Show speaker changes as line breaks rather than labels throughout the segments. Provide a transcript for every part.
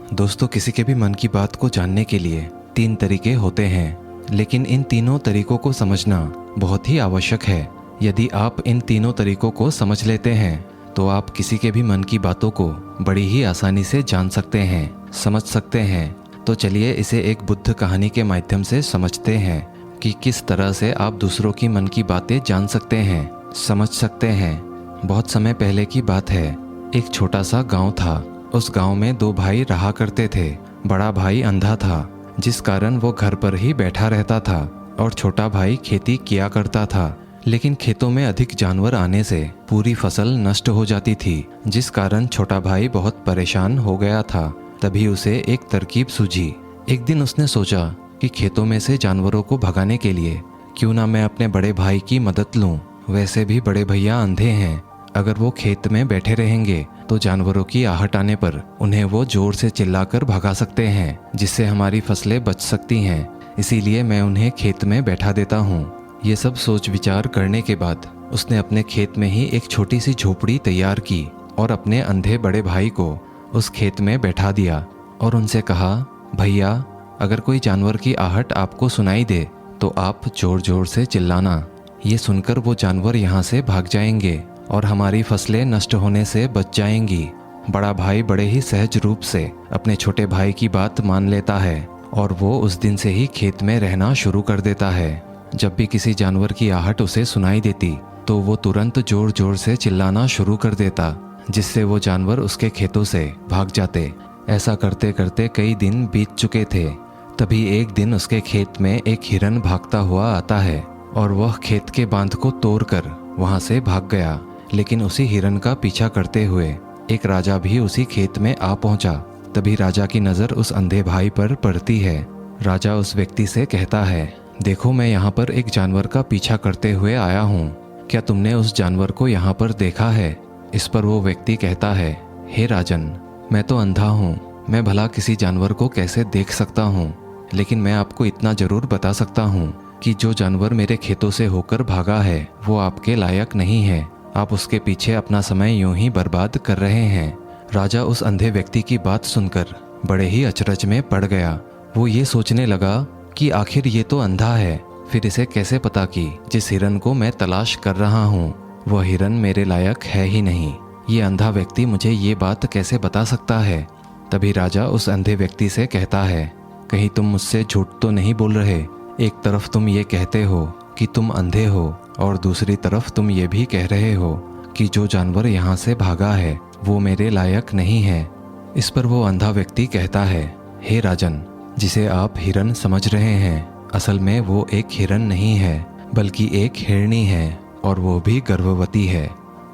दोस्तों, किसी के भी मन की बात को जानने के लिए 3 तरीके होते हैं, लेकिन इन तीनों तरीकों को समझना बहुत ही आवश्यक है। यदि आप इन तीनों तरीकों को समझ लेते हैं तो आप किसी के भी मन की बातों को बड़ी ही आसानी से जान सकते हैं, समझ सकते हैं। तो चलिए इसे एक बुद्ध कहानी के माध्यम से समझते हैं कि किस तरह से आप दूसरों की मन की बातें जान सकते हैं, समझ सकते हैं। बहुत समय पहले की बात है। एक छोटा सा गांव था। उस गांव में 2 भाई रहा करते थे। बड़ा भाई अंधा था, जिस कारण वो घर पर ही बैठा रहता था, और छोटा भाई खेती किया करता था। लेकिन खेतों में अधिक जानवर आने से पूरी फसल नष्ट हो जाती थी, जिस कारण छोटा भाई बहुत परेशान हो गया था। तभी उसे एक तरकीब सूझी। एक दिन उसने सोचा कि खेतों में से जानवरों को भगाने के लिए क्यों ना मैं अपने बड़े भाई की मदद लूं। वैसे भी बड़े भैया अंधे हैं, अगर वो खेत में बैठे रहेंगे तो जानवरों की आहट आने पर उन्हें वो जोर से चिल्लाकर भगा सकते हैं, जिससे हमारी फसलें बच सकती हैं। इसीलिए मैं उन्हें खेत में बैठा देता हूँ। ये सब सोच विचार करने के बाद उसने अपने खेत में ही एक छोटी सी झोपड़ी तैयार की और अपने अंधे बड़े भाई को उस खेत में बैठा दिया और उनसे कहा, भैया, अगर कोई जानवर की आहट आपको सुनाई दे तो आप जोर जोर से चिल्लाना। ये सुनकर वो जानवर यहाँ से भाग जाएंगे और हमारी फसलें नष्ट होने से बच जाएंगी। बड़ा भाई बड़े ही सहज रूप से अपने छोटे भाई की बात मान लेता है और वो उस दिन से ही खेत में रहना शुरू कर देता है। जब भी किसी जानवर की आहट उसे सुनाई देती तो वो तुरंत जोर जोर से चिल्लाना शुरू कर देता, जिससे वो जानवर उसके खेतों से भाग जाते। ऐसा करते करते कई दिन बीत चुके थे। तभी एक दिन उसके खेत में एक हिरन भागता हुआ आता है और वह खेत के बांध को तोड़कर वहां से भाग गया। लेकिन उसी हिरन का पीछा करते हुए एक राजा भी उसी खेत में आ पहुंचा। तभी राजा की नज़र उस अंधे भाई पर पड़ती है। राजा उस व्यक्ति से कहता है, देखो, मैं यहाँ पर एक जानवर का पीछा करते हुए आया हूँ, क्या तुमने उस जानवर को यहाँ पर देखा है? इस पर वो व्यक्ति कहता है, हे राजन, मैं तो अंधा हूँ, मैं भला किसी जानवर को कैसे देख सकता हूँ? लेकिन मैं आपको इतना जरूर बता सकता हूँ कि जो जानवर मेरे खेतों से होकर भागा है वो आपके लायक नहीं है। आप उसके पीछे अपना समय यूं ही बर्बाद कर रहे हैं। राजा उस अंधे व्यक्ति की बात सुनकर बड़े ही अचरज में पड़ गया। वो ये सोचने लगा कि आखिर ये तो अंधा है, फिर इसे कैसे पता कि जिस हिरन को मैं तलाश कर रहा हूँ वह हिरन मेरे लायक है ही नहीं। ये अंधा व्यक्ति मुझे ये बात कैसे बता सकता है? तभी राजा उस अंधे व्यक्ति से कहता है, कहीं तुम मुझसे झूठ तो नहीं बोल रहे? एक तरफ तुम ये कहते हो कि तुम अंधे हो और दूसरी तरफ तुम ये भी कह रहे हो कि जो जानवर यहाँ से भागा है वो मेरे लायक नहीं है। इस पर वो अंधा व्यक्ति कहता है, हे राजन, जिसे आप हिरन समझ रहे हैं, असल में वो एक हिरन नहीं है बल्कि एक हिरनी है, और वो भी गर्भवती है।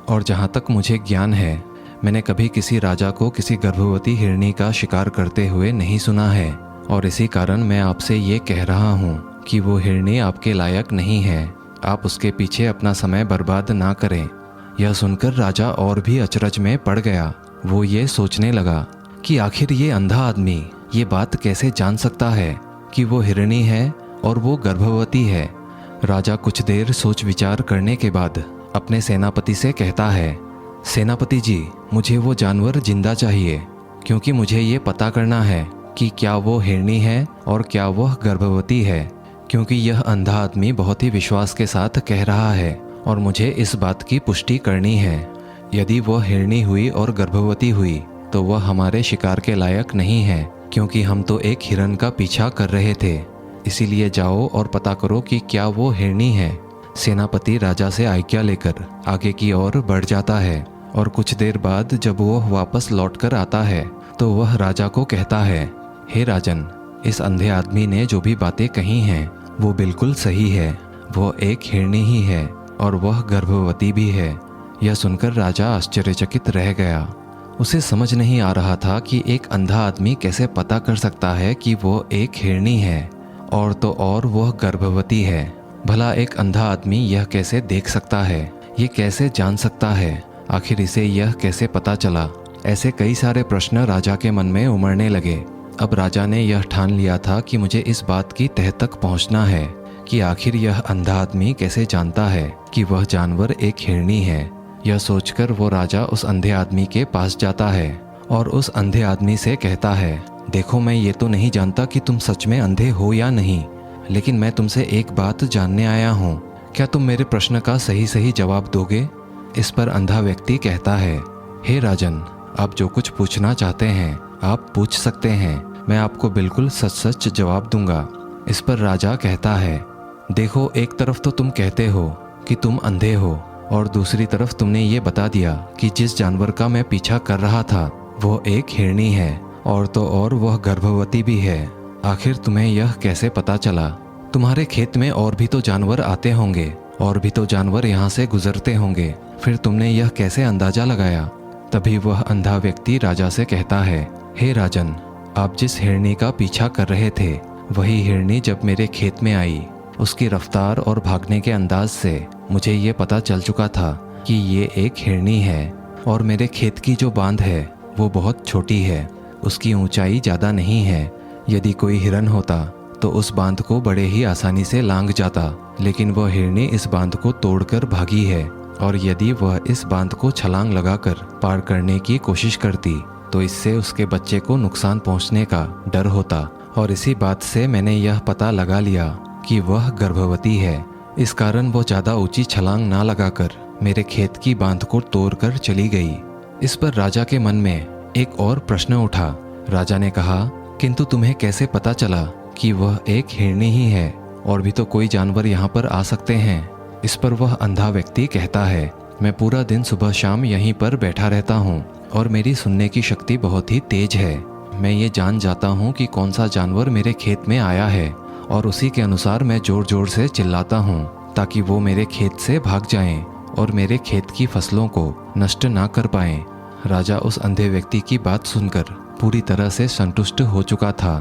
और जहाँ तक मुझे ज्ञान है, मैंने कभी किसी राजा को किसी गर्भवती हिरनी का शिकार करते हुए नहीं सुना है, और इसी कारण मैं आपसे ये कह रहा हूँ कि वो हिरनी आपके लायक नहीं है। आप उसके पीछे अपना समय बर्बाद ना करें। यह सुनकर राजा और भी अचरज में पड़ गया। वो ये सोचने लगा कि आखिर ये अंधा आदमी ये बात कैसे जान सकता है कि वो हिरनी है और वो गर्भवती है। राजा कुछ देर सोच विचार करने के बाद अपने सेनापति से कहता है, सेनापति जी, मुझे वो जानवर जिंदा चाहिए, क्योंकि मुझे ये पता करना है कि क्या वो हिरनी है और क्या वह गर्भवती है, क्योंकि यह अंधा आदमी बहुत ही विश्वास के साथ कह रहा है और मुझे इस बात की पुष्टि करनी है। यदि वह हिरनी हुई और गर्भवती हुई तो वह हमारे शिकार के लायक नहीं है, क्योंकि हम तो एक हिरन का पीछा कर रहे थे। इसीलिए जाओ और पता करो कि क्या वो हिरनी है। सेनापति राजा से आज्ञा लेकर आगे की ओर बढ़ जाता है और कुछ देर बाद जब वह वापस लौटकर आता है तो वह राजा को कहता है, हे राजन, इस अंधे आदमी ने जो भी बातें कही हैं वो बिल्कुल सही है। वो एक हिरनी ही है और वह गर्भवती भी है। यह सुनकर राजा आश्चर्यचकित रह गया। उसे समझ नहीं आ रहा था कि एक अंधा आदमी कैसे पता कर सकता है कि वो एक हिरनी है और तो और वह गर्भवती है। भला एक अंधा आदमी यह कैसे देख सकता है, ये कैसे जान सकता है, आखिर इसे यह कैसे पता चला? ऐसे कई सारे प्रश्न राजा के मन में उमड़ने लगे। अब राजा ने यह ठान लिया था कि मुझे इस बात की तह तक पहुंचना है कि आखिर यह अंधा आदमी कैसे जानता है कि वह जानवर एक हिरनी है। यह सोचकर वो राजा उस अंधे आदमी के पास जाता है और उस अंधे आदमी से कहता है, देखो मैं ये तो नहीं जानता कि तुम सच में अंधे हो या नहीं, लेकिन मैं तुमसे एक बात जानने आया हूँ। क्या तुम मेरे प्रश्न का सही सही जवाब दोगे? इस पर अंधा व्यक्ति कहता है, हे राजन, आप जो कुछ पूछना चाहते हैं आप पूछ सकते हैं, मैं आपको बिल्कुल सच सच जवाब दूंगा। इस पर राजा कहता है, देखो एक तरफ तो तुम कहते हो कि तुम अंधे हो और दूसरी तरफ तुमने ये बता दिया कि जिस जानवर का मैं पीछा कर रहा था वो एक हिरनी है और तो और वह गर्भवती भी है। आखिर तुम्हें यह कैसे पता चला? तुम्हारे खेत में और भी तो जानवर आते होंगे और भी तो जानवर यहाँ से गुजरते होंगे, फिर तुमने यह कैसे अंदाजा लगाया? तभी वह अंधा व्यक्ति राजा से कहता है, हे राजन, आप जिस हिरनी का पीछा कर रहे थे वही हिरनी जब मेरे खेत में आई, उसकी रफ्तार और भागने के अंदाज से मुझे ये पता चल चुका था कि ये एक हिरनी है। और मेरे खेत की जो बांध है वो बहुत छोटी है, उसकी ऊंचाई ज़्यादा नहीं है। यदि कोई हिरन होता तो उस बांध को बड़े ही आसानी से लांघ जाता, लेकिन वह हिरनी इस बांध को तोड़कर भागी है। और यदि वह इस बांध को छलांग लगाकर पार करने की कोशिश करती तो इससे उसके बच्चे को नुकसान पहुंचने का डर होता। और इसी बात से मैंने यह पता लगा लिया कि वह गर्भवती है। इस कारण वो ज़्यादा ऊंची छलांग ना लगाकर मेरे खेत की बांध को तोड़कर चली गई। इस पर राजा के मन में एक और प्रश्न उठा। राजा ने कहा, किंतु तुम्हें कैसे पता चला कि वह एक हिरनी ही है? और भी तो कोई जानवर यहाँ पर आ सकते हैं। इस पर वह अंधा व्यक्ति कहता है, मैं पूरा दिन सुबह शाम यहीं पर बैठा रहता हूँ और मेरी सुनने की शक्ति बहुत ही तेज है। मैं ये जान जाता हूँ कि कौन सा जानवर मेरे खेत में आया है और उसी के अनुसार मैं जोर जोर से चिल्लाता हूँ ताकि वो मेरे खेत से भाग जाएं और मेरे खेत की फसलों को नष्ट ना कर पाएं। राजा उस अंधे व्यक्ति की बात सुनकर पूरी तरह से संतुष्ट हो चुका था।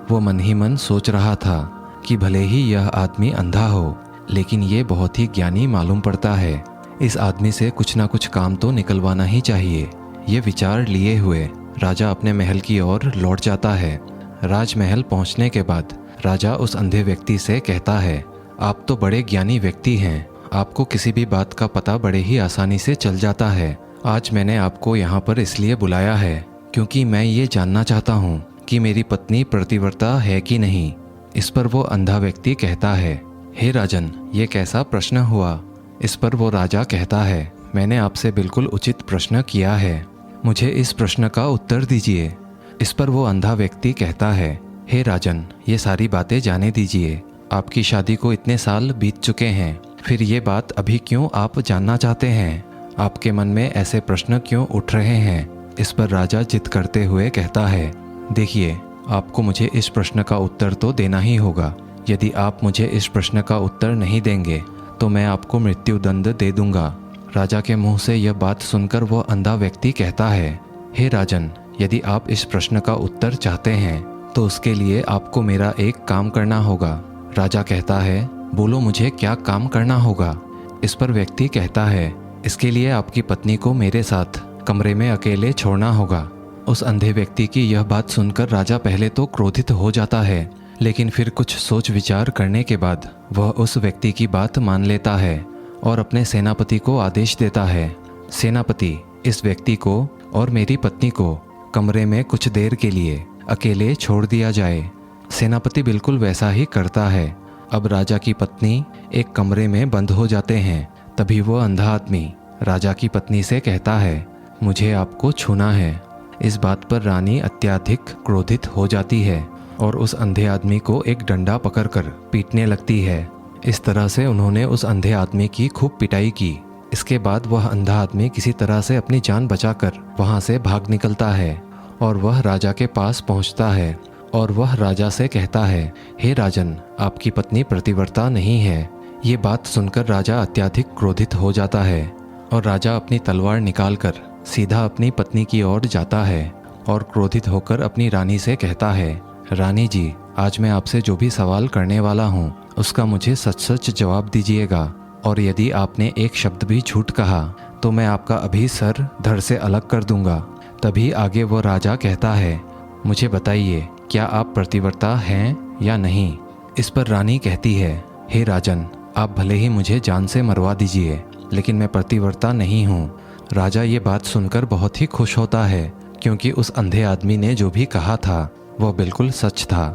वो मन ही मन सोच रहा था कि भले ही यह आदमी अंधा हो, लेकिन ये बहुत ही ज्ञानी मालूम पड़ता है। इस आदमी से कुछ ना कुछ काम तो निकलवाना ही चाहिए। ये विचार लिए हुए राजा अपने महल की ओर लौट जाता है। राजमहल पहुंचने के बाद राजा उस अंधे व्यक्ति से कहता है, आप तो बड़े ज्ञानी व्यक्ति हैं, आपको किसी भी बात का पता बड़े ही आसानी से चल जाता है। आज मैंने आपको यहाँ पर इसलिए बुलाया है क्योंकि मैं ये जानना चाहता हूँ कि मेरी पत्नी प्रतिव्रता है कि नहीं। इस पर वो अंधा व्यक्ति कहता है, हे राजन, ये कैसा प्रश्न हुआ? इस पर वो राजा कहता है, मैंने आपसे बिल्कुल उचित प्रश्न किया है, मुझे इस प्रश्न का उत्तर दीजिए। इस पर वो अंधा व्यक्ति कहता है, हे राजन, ये सारी बातें जाने दीजिए, आपकी शादी को इतने साल बीत चुके हैं, फिर ये बात अभी क्यों आप जानना चाहते हैं? आपके मन में ऐसे प्रश्न क्यों उठ रहे हैं? इस पर राजा जिद करते हुए कहता है, देखिए, आपको मुझे इस प्रश्न का उत्तर तो देना ही होगा। यदि आप मुझे इस प्रश्न का उत्तर नहीं देंगे तो मैं आपको मृत्यु दंड दे दूंगा। राजा के मुंह से यह बात सुनकर वह अंधा व्यक्ति कहता है, हे राजन, यदि आप इस प्रश्न का उत्तर चाहते हैं तो उसके लिए आपको मेरा एक काम करना होगा। राजा कहता है, बोलो मुझे क्या काम करना होगा? इस पर व्यक्ति कहता है, इसके लिए आपकी पत्नी को मेरे साथ कमरे में अकेले छोड़ना होगा। उस अंधे व्यक्ति की यह बात सुनकर राजा पहले तो क्रोधित हो जाता है, लेकिन फिर कुछ सोच विचार करने के बाद वह उस व्यक्ति की बात मान लेता है और अपने सेनापति को आदेश देता है, सेनापति, इस व्यक्ति को और मेरी पत्नी को कमरे में कुछ देर के लिए अकेले छोड़ दिया जाए। सेनापति बिल्कुल वैसा ही करता है। अब राजा की पत्नी एक कमरे में बंद हो जाते हैं। तभी वो अंधा आदमी राजा की पत्नी से कहता है, मुझे आपको छूना है। इस बात पर रानी अत्यधिक क्रोधित हो जाती है और उस अंधे आदमी को एक डंडा पकड़कर पीटने लगती है। इस तरह से उन्होंने उस अंधे आदमी की खूब पिटाई की। इसके बाद वह अंधा आदमी किसी तरह से अपनी जान बचाकर वहां से भाग निकलता है और वह राजा के पास पहुंचता है और वह राजा से कहता है, हे राजन, आपकी पत्नी प्रतिव्रता नहीं है। ये बात सुनकर राजा अत्यधिक क्रोधित हो जाता है और राजा अपनी तलवार निकालकर सीधा अपनी पत्नी की ओर जाता है और क्रोधित होकर अपनी रानी से कहता है, रानी जी, आज मैं आपसे जो भी सवाल करने वाला हूँ उसका मुझे सच सच जवाब दीजिएगा, और यदि आपने एक शब्द भी झूठ कहा तो मैं आपका अभी सर धड़ से अलग कर दूंगा। तभी आगे वो राजा कहता है, मुझे बताइए, क्या आप प्रतिव्रता हैं या नहीं? इस पर रानी कहती है, हे राजन, आप भले ही मुझे जान से मरवा दीजिए, लेकिन मैं प्रतिव्रता नहीं हूँ। राजा ये बात सुनकर बहुत ही खुश होता है क्योंकि उस अंधे आदमी ने जो भी कहा था वह बिल्कुल सच था।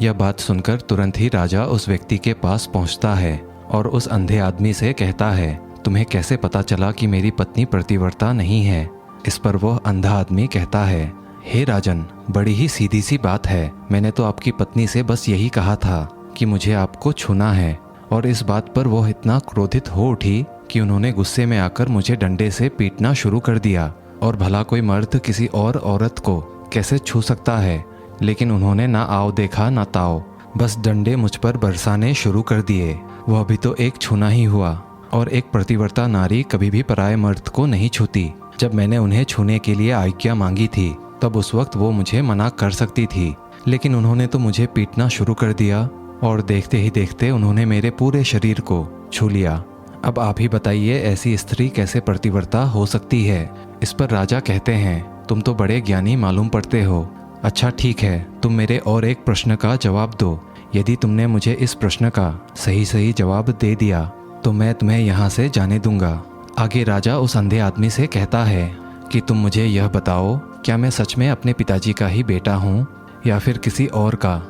यह बात सुनकर तुरंत ही राजा उस व्यक्ति के पास पहुंचता है और उस अंधे आदमी से कहता है, तुम्हें कैसे पता चला कि मेरी पत्नी प्रतिव्रता नहीं है? इस पर वह अंधा आदमी कहता है, हे राजन, बड़ी ही सीधी सी बात है। मैंने तो आपकी पत्नी से बस यही कहा था कि मुझे आपको छूना है। और इस बात पर वह इतना क्रोधित हो उठी कि उन्होंने गुस्से में आकर मुझे डंडे से पीटना शुरू कर दिया। और भला कोई मर्द किसी और औरत को कैसे छू सकता है? लेकिन उन्होंने ना आओ देखा ना ताओ, बस डंडे मुझ पर बरसाने शुरू कर दिए। वह भी तो एक छूना ही हुआ। और एक प्रतिव्रता नारी कभी भी पराये मर्द को नहीं छूती। जब मैंने उन्हें छूने के लिए आज्ञा मांगी थी तब उस वक्त वो मुझे मना कर सकती थी, लेकिन उन्होंने तो मुझे पीटना शुरू कर दिया और देखते ही देखते उन्होंने मेरे पूरे शरीर को छू लिया। अब आप ही बताइए, ऐसी स्त्री कैसे प्रतिव्रता हो सकती है? इस पर राजा कहते हैं, तुम तो बड़े ज्ञानी मालूम पड़ते हो। अच्छा ठीक है, तुम मेरे और एक प्रश्न का जवाब दो। यदि तुमने मुझे इस प्रश्न का सही जवाब दे दिया तो मैं तुम्हें यहाँ से जाने दूंगा। आगे राजा उस अंधे आदमी से कहता है कि तुम मुझे यह बताओ, क्या मैं सच में अपने पिताजी का ही बेटा हूँ या फिर किसी और का?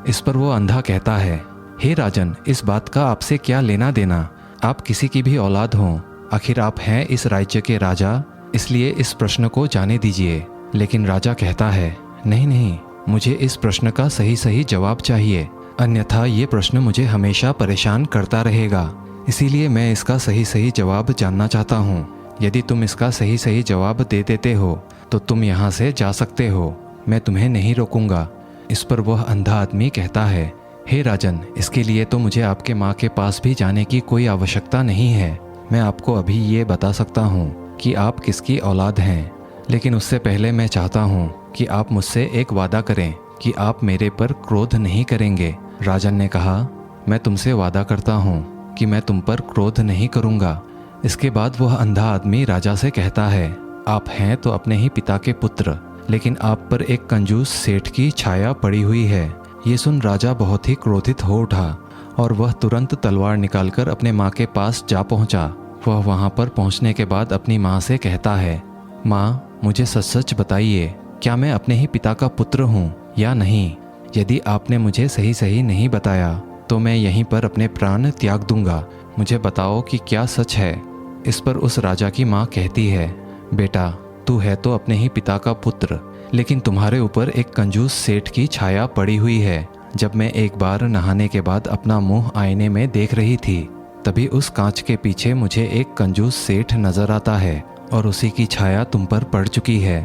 इस पर वो अंधा कहता है, हे राजन, इस बात का आपसे क्या लेना देना? आप किसी की भी औलाद हों, आखिर आप हैं इस राज्य के राजा, इसलिए इस प्रश्न को जाने दीजिए। लेकिन राजा कहता है, नहीं, मुझे इस प्रश्न का सही जवाब चाहिए, अन्यथा ये प्रश्न मुझे हमेशा परेशान करता रहेगा। इसीलिए मैं इसका सही जवाब जानना चाहता हूँ। यदि तुम इसका सही जवाब दे देते हो तो तुम यहाँ से जा सकते हो, मैं तुम्हें नहीं रोकूंगा। इस पर वह अंधा आदमी कहता है, हे राजन, इसके लिए तो मुझे आपके माँ के पास भी जाने की कोई आवश्यकता नहीं है। मैं आपको अभी ये बता सकता हूँ कि आप किसकी औलाद हैं, लेकिन उससे पहले मैं चाहता हूँ कि आप मुझसे एक वादा करें कि आप मेरे पर क्रोध नहीं करेंगे। राजन ने कहा, मैं तुमसे वादा करता हूँ कि मैं तुम पर क्रोध नहीं करूँगा। इसके बाद वह अंधा आदमी राजा से कहता है, आप हैं तो अपने ही पिता के पुत्र, लेकिन आप पर एक कंजूस सेठ की छाया पड़ी हुई है। ये सुन राजा बहुत ही क्रोधित हो उठा और वह तुरंत तलवार निकालकर अपने माँ के पास जा पहुँचा। वह वहाँ पर पहुँचने के बाद अपनी माँ से कहता है, माँ, मुझे सच बताइए, क्या मैं अपने ही पिता का पुत्र हूँ या नहीं? यदि आपने मुझे सही नहीं बताया तो मैं यहीं पर अपने प्राण त्याग दूंगा। मुझे बताओ कि क्या सच है? इस पर उस राजा की माँ कहती है, बेटा, तू है तो अपने ही पिता का पुत्र, लेकिन तुम्हारे ऊपर एक कंजूस सेठ की छाया पड़ी हुई है। जब मैं एक बार नहाने के बाद अपना मुंह आईने में देख रही थी, तभी उस कांच के पीछे मुझे एक कंजूस सेठ नजर आता है और उसी की छाया तुम पर पड़ चुकी है।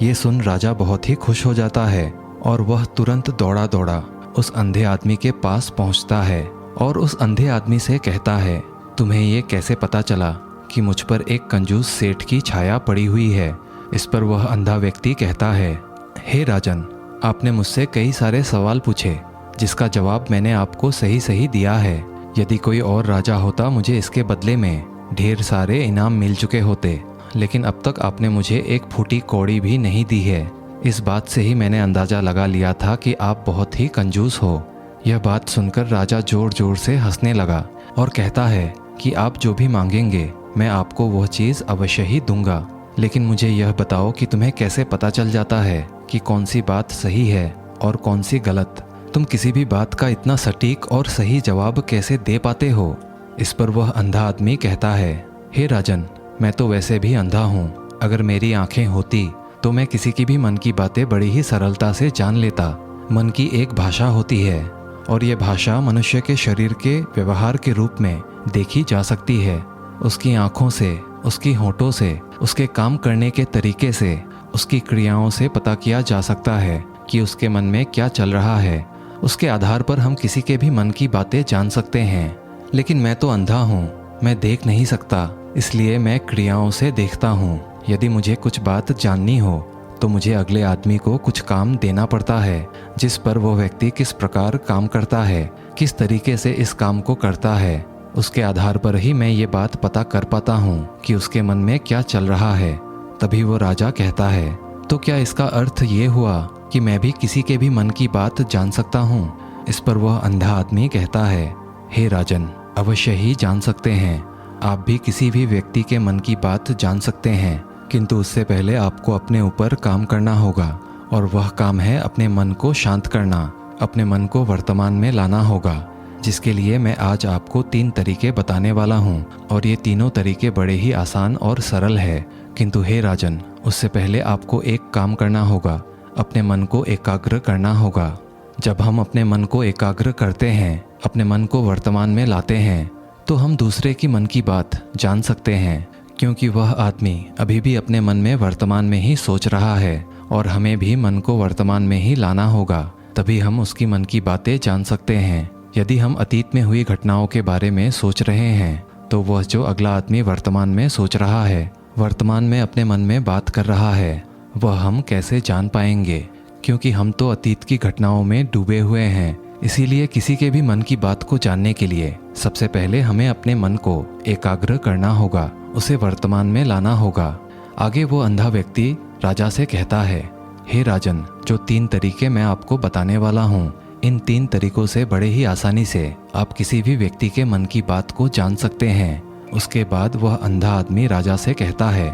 ये सुन राजा बहुत ही खुश हो जाता है और वह तुरंत दौड़ा उस अंधे आदमी के पास पहुंचता है और उस अंधे आदमी से कहता है, तुम्हें ये कैसे पता चला कि मुझ पर एक कंजूस सेठ की छाया पड़ी हुई है? इस पर वह अंधा व्यक्ति कहता है, हे राजन, आपने मुझसे कई सारे सवाल पूछे जिसका जवाब मैंने आपको सही दिया है। यदि कोई और राजा होता मुझे इसके बदले में ढेर सारे इनाम मिल चुके होते, लेकिन अब तक आपने मुझे एक फूटी कौड़ी भी नहीं दी है। इस बात से ही मैंने अंदाजा लगा लिया था कि आप बहुत ही कंजूस हो। यह बात सुनकर राजा जोर से हंसने लगा और कहता है कि आप जो भी मांगेंगे मैं आपको वह चीज़ अवश्य ही दूंगा, लेकिन मुझे यह बताओ कि तुम्हें कैसे पता चल जाता है कि कौन सी बात सही है और कौन सी गलत? तुम किसी भी बात का इतना सटीक और सही जवाब कैसे दे पाते हो? इस पर वह अंधा आदमी कहता है, हे राजन, मैं तो वैसे भी अंधा हूँ। अगर मेरी आंखें होती तो मैं किसी की भी मन की बातें बड़ी ही सरलता से जान लेता। मन की एक भाषा होती है और ये भाषा मनुष्य के शरीर के व्यवहार के रूप में देखी जा सकती है। उसकी आँखों से, उसकी होंठों से, उसके काम करने के तरीके से, उसकी क्रियाओं से पता किया जा सकता है कि उसके मन में क्या चल रहा है। उसके आधार पर हम किसी के भी मन की बातें जान सकते हैं। लेकिन मैं तो अंधा हूँ, मैं देख नहीं सकता, इसलिए मैं क्रियाओं से देखता हूँ। यदि मुझे कुछ बात जाननी हो तो मुझे अगले आदमी को कुछ काम देना पड़ता है, जिस पर वो व्यक्ति किस प्रकार काम करता है, किस तरीके से इस काम को करता है, उसके आधार पर ही मैं ये बात पता कर पाता हूँ कि उसके मन में क्या चल रहा है। तभी वो राजा कहता है, तो क्या इसका अर्थ ये हुआ कि मैं भी किसी के भी मन की बात जान सकता हूँ? इस पर वह अंधा आदमी कहता है, हे राजन, अवश्य ही जान सकते हैं। आप भी किसी भी व्यक्ति के मन की बात जान सकते हैं, किंतु उससे पहले आपको अपने ऊपर काम करना होगा, और वह काम है अपने मन को शांत करना, अपने मन को वर्तमान में लाना होगा, जिसके लिए मैं आज आपको 3 तरीके बताने वाला हूँ। और ये तीनों तरीके बड़े ही आसान और सरल है। किंतु हे राजन, उससे पहले आपको एक काम करना होगा, अपने मन को एकाग्र करना होगा। जब हम अपने मन को एकाग्र करते हैं, अपने मन को वर्तमान में लाते हैं, तो हम दूसरे की मन की बात जान सकते हैं, क्योंकि वह आदमी अभी भी अपने मन में वर्तमान में ही सोच रहा है, और हमें भी मन को वर्तमान में ही लाना होगा, तभी हम उसकी मन की बातें जान सकते हैं। यदि हम अतीत में हुई घटनाओं के बारे में सोच रहे हैं, तो वह जो अगला आदमी वर्तमान में सोच रहा है, वर्तमान में अपने मन में बात कर रहा है, वह हम कैसे जान पाएंगे? क्योंकि हम तो अतीत की घटनाओं में डूबे हुए हैं। इसीलिए किसी के भी मन की बात को जानने के लिए सबसे पहले हमें अपने मन को एकाग्र करना होगा, उसे वर्तमान में लाना होगा। आगे वो अंधा व्यक्ति राजा से कहता है, हे राजन, जो 3 तरीके मैं आपको बताने वाला हूँ, इन 3 तरीकों से बड़े ही आसानी से आप किसी भी व्यक्ति के मन की बात को जान सकते हैं। उसके बाद वह अंधा आदमी राजा से कहता है,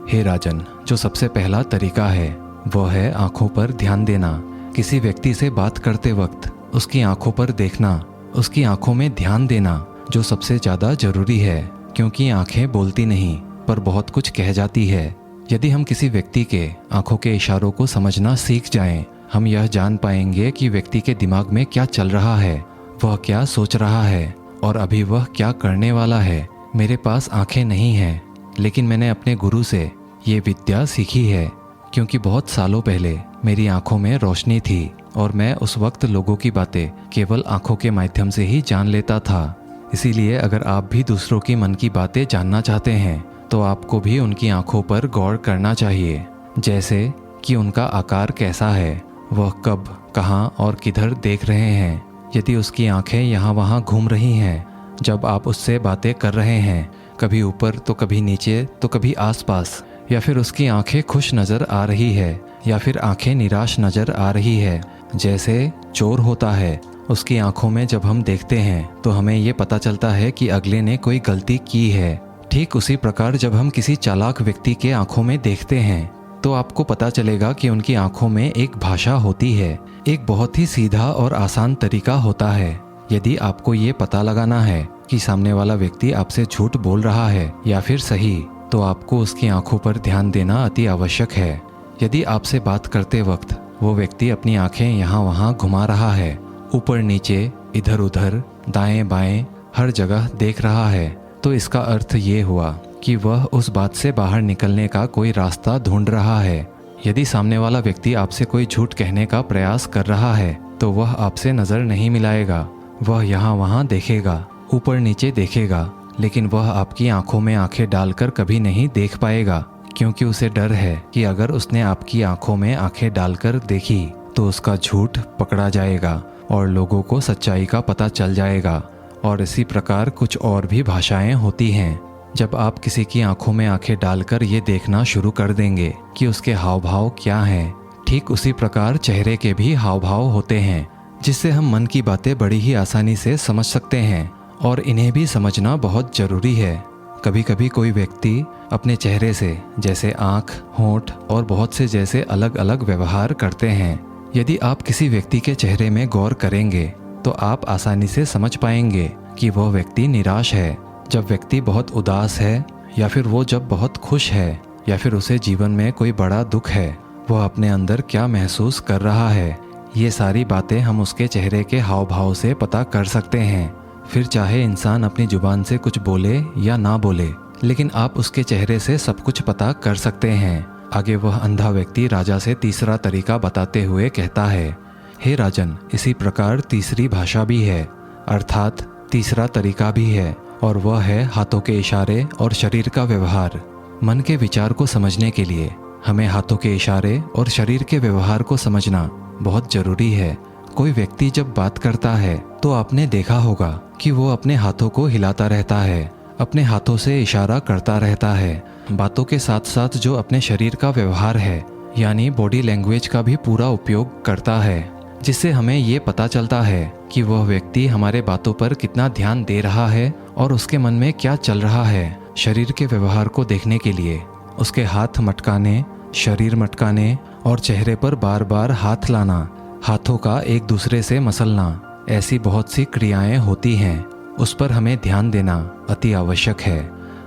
हे राजन, जो सबसे पहला तरीका है वह है आंखों पर ध्यान देना। किसी व्यक्ति से बात करते वक्त उसकी आंखों पर देखना, उसकी आंखों में ध्यान देना जो सबसे ज़्यादा जरूरी है, क्योंकि आंखें बोलती नहीं पर बहुत कुछ कह जाती है। यदि हम किसी व्यक्ति के आंखों के इशारों को समझना सीख जाएं, हम यह जान पाएंगे कि व्यक्ति के दिमाग में क्या चल रहा है, वह क्या सोच रहा है और अभी वह क्या करने वाला है। मेरे पास आंखें नहीं हैं, लेकिन मैंने अपने गुरु से ये विद्या सीखी है, क्योंकि बहुत सालों पहले मेरी आंखों में रोशनी थी और मैं उस वक्त लोगों की बातें केवल आंखों के माध्यम से ही जान लेता था। इसीलिए अगर आप भी दूसरों की मन की बातें जानना चाहते हैं, तो आपको भी उनकी आंखों पर गौर करना चाहिए। जैसे कि उनका आकार कैसा है, वह कब, कहाँ और किधर देख रहे हैं। यदि उसकी आंखें यहाँ वहाँ घूम रही हैं जब आप उससे बातें कर रहे हैं, कभी ऊपर तो कभी नीचे तो कभी आसपास, या फिर उसकी आंखें खुश नज़र आ रही है या फिर आंखें निराश नज़र आ रही है। जैसे चोर होता है, उसकी आंखों में जब हम देखते हैं तो हमें ये पता चलता है कि अगले ने कोई गलती की है। ठीक उसी प्रकार जब हम किसी चालाक व्यक्ति के आंखों में देखते हैं, तो आपको पता चलेगा कि उनकी आंखों में एक भाषा होती है, एक बहुत ही सीधा और आसान तरीका होता है। यदि आपको ये पता लगाना है कि सामने वाला व्यक्ति आपसे झूठ बोल रहा है या फिर सही, तो आपको उसकी आंखों पर ध्यान देना अति आवश्यक है। यदि आपसे बात करते वक्त वो व्यक्ति अपनी आंखें यहाँ वहाँ घुमा रहा है, ऊपर नीचे, इधर उधर, दाएं बाएं, हर जगह देख रहा है, तो इसका अर्थ ये हुआ कि वह उस बात से बाहर निकलने का कोई रास्ता ढूंढ रहा है। यदि सामने वाला व्यक्ति आपसे कोई झूठ कहने का प्रयास कर रहा है, तो वह आपसे नज़र नहीं मिलाएगा, वह यहाँ वहाँ देखेगा, ऊपर नीचे देखेगा, लेकिन वह आपकी आंखों में आंखें डालकर कभी नहीं देख पाएगा, क्योंकि उसे डर है कि अगर उसने आपकी आंखों में आंखें डालकर देखी तो उसका झूठ पकड़ा जाएगा और लोगों को सच्चाई का पता चल जाएगा। और इसी प्रकार कुछ और भी भाषाएं होती हैं। जब आप किसी की आंखों में आंखें डालकर ये देखना शुरू कर देंगे कि उसके हाव भाव क्या हैं, ठीक उसी प्रकार चेहरे के भी हाव भाव होते हैं, जिससे हम मन की बातें बड़ी ही आसानी से समझ सकते हैं, और इन्हें भी समझना बहुत ज़रूरी है। कभी कभी कोई व्यक्ति अपने चेहरे से जैसे आँख, होंठ और बहुत से जैसे अलग अलग व्यवहार करते हैं। यदि आप किसी व्यक्ति के चेहरे में गौर करेंगे तो आप आसानी से समझ पाएंगे कि वह व्यक्ति निराश है, जब व्यक्ति बहुत उदास है, या फिर वो जब बहुत खुश है, या फिर उसे जीवन में कोई बड़ा दुख है, वह अपने अंदर क्या महसूस कर रहा है। ये सारी बातें हम उसके चेहरे के हाव भाव से पता कर सकते हैं। फिर चाहे इंसान अपनी जुबान से कुछ बोले या ना बोले, लेकिन आप उसके चेहरे से सब कुछ पता कर सकते हैं। आगे वह अंधा व्यक्ति राजा से तीसरा तरीका बताते हुए कहता है, हे राजन, इसी प्रकार तीसरी भाषा भी है, अर्थात तीसरा तरीका भी है, और वह है हाथों के इशारे और शरीर का व्यवहार। मन के विचार को समझने के लिए हमें हाथों के इशारे और शरीर के व्यवहार को समझना बहुत जरूरी है। कोई व्यक्ति जब बात करता है तो आपने देखा होगा कि वो अपने हाथों को हिलाता रहता है, अपने हाथों से इशारा करता रहता है। बातों के साथ साथ जो अपने शरीर का व्यवहार है, यानी बॉडी लैंग्वेज का भी पूरा उपयोग करता है, जिससे हमें ये पता चलता है कि वह व्यक्ति हमारे बातों पर कितना ध्यान दे रहा है और उसके मन में क्या चल रहा है। शरीर के व्यवहार को देखने के लिए उसके हाथ मटकाने, शरीर मटकाने और चेहरे पर बार बार हाथ लाना, हाथों का एक दूसरे से मसलना, ऐसी बहुत सी क्रियाएं होती हैं। उस पर हमें ध्यान देना अति आवश्यक है।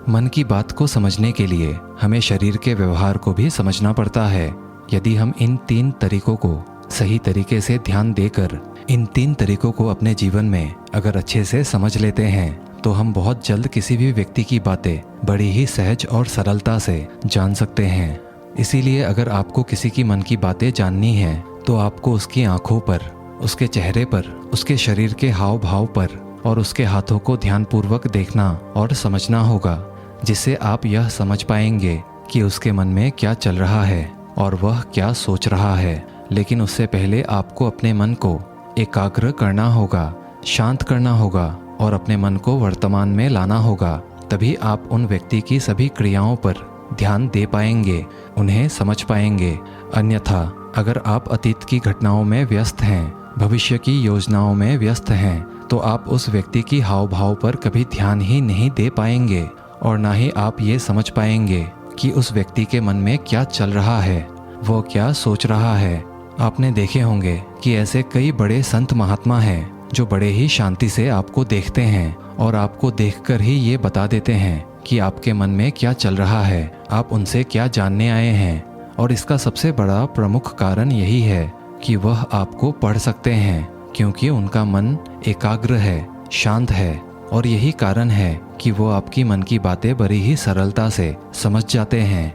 मन की बात को समझने के लिए हमें शरीर के व्यवहार को भी समझना पड़ता है। यदि हम इन 3 तरीकों को सही तरीके से ध्यान देकर इन 3 तरीकों को अपने जीवन में अगर अच्छे से समझ लेते हैं तो हम बहुत जल्द किसी भी व्यक्ति की बातें बड़ी ही सहज और सरलता से जान सकते हैं। इसीलिए अगर आपको किसी की मन की बातें जाननी है तो आपको उसकी आंखों पर, उसके चेहरे पर, उसके शरीर के हाव भाव पर और उसके हाथों को ध्यानपूर्वक देखना और समझना होगा, जिससे आप यह समझ पाएंगे कि उसके मन में क्या चल रहा है और वह क्या सोच रहा है। लेकिन उससे पहले आपको अपने मन को एकाग्र करना होगा, शांत करना होगा और अपने मन को वर्तमान में लाना होगा। तभी आप उन व्यक्ति की सभी क्रियाओं पर ध्यान दे पाएंगे, उन्हें समझ पाएंगे। अन्यथा अगर आप अतीत की घटनाओं में व्यस्त हैं, भविष्य की योजनाओं में व्यस्त हैं, तो आप उस व्यक्ति की हाव भाव पर कभी ध्यान ही नहीं दे पाएंगे और ना ही आप ये समझ पाएंगे कि उस व्यक्ति के मन में क्या चल रहा है, वो क्या सोच रहा है। आपने देखे होंगे कि ऐसे कई बड़े संत महात्मा हैं जो बड़े ही शांति से आपको देखते हैं और आपको देखकर ही ये बता देते हैं कि आपके मन में क्या चल रहा है, आप उनसे क्या जानने आए हैं। और इसका सबसे बड़ा प्रमुख कारण यही है कि वह आपको पढ़ सकते हैं, क्योंकि उनका मन एकाग्र है, शांत है और यही कारण है कि वो आपकी मन की बातें बड़ी ही सरलता से समझ जाते हैं।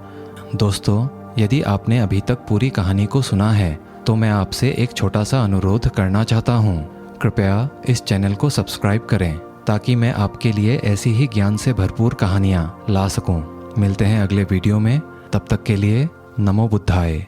दोस्तों, यदि आपने अभी तक पूरी कहानी को सुना है तो मैं आपसे एक छोटा सा अनुरोध करना चाहता हूँ। कृपया इस चैनल को सब्सक्राइब करें ताकि मैं आपके लिए ऐसी ही ज्ञान से भरपूर कहानियाँ ला सकूँ। मिलते हैं अगले वीडियो में, तब तक के लिए नमो बुद्धाय।